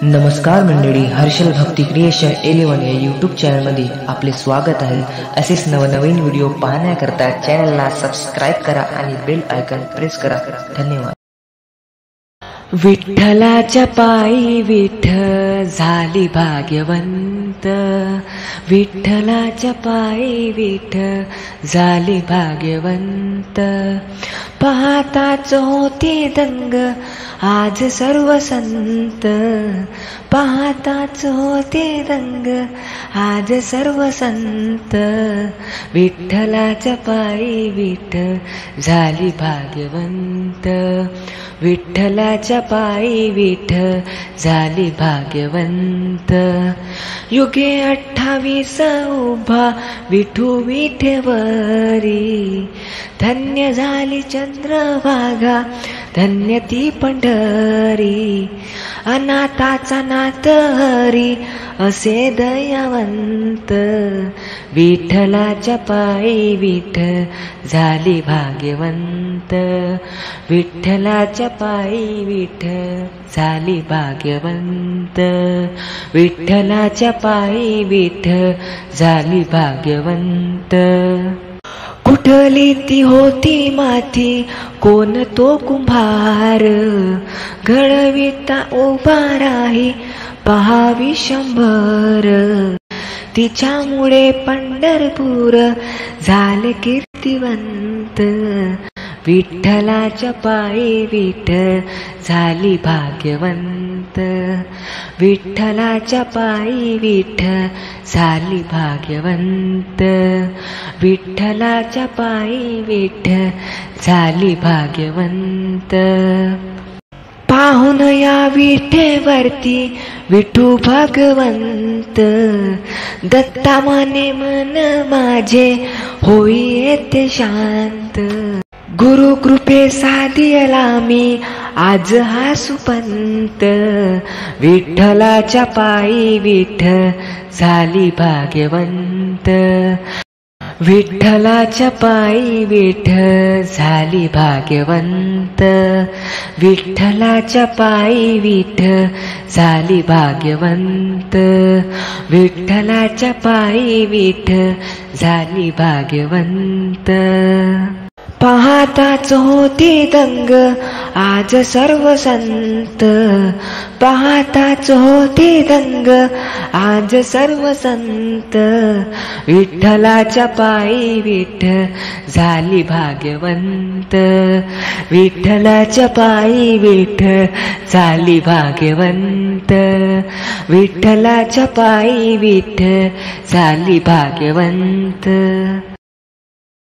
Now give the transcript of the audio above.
नमस्कार मंडळी, हर्षल भक्ती क्रिएशन 11 या यूट्यूब चॅनलमध्ये आपले स्वागत आहे। असेच नवनवीन व्हिडिओ पाहण्याकरता चॅनलला सबस्क्राइब करा आणि बेल आयकॉन प्रेस करा। धन्यवाद। विठ्ठलाच्या पायी विठ्ठल झाली भाग्यवंत, विठ्ठलाच्या पायी विठ्ठल झाली भाग्यवंत। पाहताच होते दंग आज सर्व संत, पाहताच होते दंग आज सर्व संत। विठ्ठलाच्या पायी विठ्ठल झाली भाग्यवंत, विठ्ठलाच्या पायी विठ्ठल झाली भाग्यवंत। युगे 28 उभा विठू विठेवरी, धन्य झाली चंद्रभागा धन्य ती पंढरी। अनाथाचा नाथ हरी असे दयावंत, विठ्ठलाच्या पायी विठ्ठल झाली भाग्यवंत, विठ्ठलाच्या पायी विठ्ठल झाली भाग्यवंत, विठ्ठलाच्या पायी विठ्ठल झाली भाग्यवंत। कुठली ती होती माती कोण तो कुंभार, घडविता उभा राही पहावी 100। तिच्यामुळे पंढरपूर झाले कीर्तिवंत, विठ्ठलाच्या पायी विठ्ठल झाली भाग्यवंत, विठ्ठलाच्या पायी विठ्ठल झाली भाग्यवंत, विठ्ठलाच्या पायी विठ्ठल झाली भाग्यवंत। पाहून या विठेवरती विठू भगवंत, दत्ता माने मन माझे होई येते शांत। गुरु कृपे साधियला मी आज हा सुपंत, विठ्ठलाच्या पायी विठ्ठल झाली भाग्यवंत, विठ्ठलाच्या पायी विठ्ठल झाली भाग्यवंत, विठ्ठलाच्या पायी विठ्ठल झाली भाग्यवंत, विठ्ठलाच्या पायी विठ्ठल झाली भाग्यवंत। पाहताच होते दंग आज सर्व संत, पाहताच होते दंग आज सर्व संत। विठ्ठलाच्या पायी विठ्ठल झाली भाग्यवंत, विठ्ठलाच्या पायी विठ्ठल झाली भाग्यवंत, विठ्ठलाच्या पायी विठ्ठल झाली भाग्यवंत।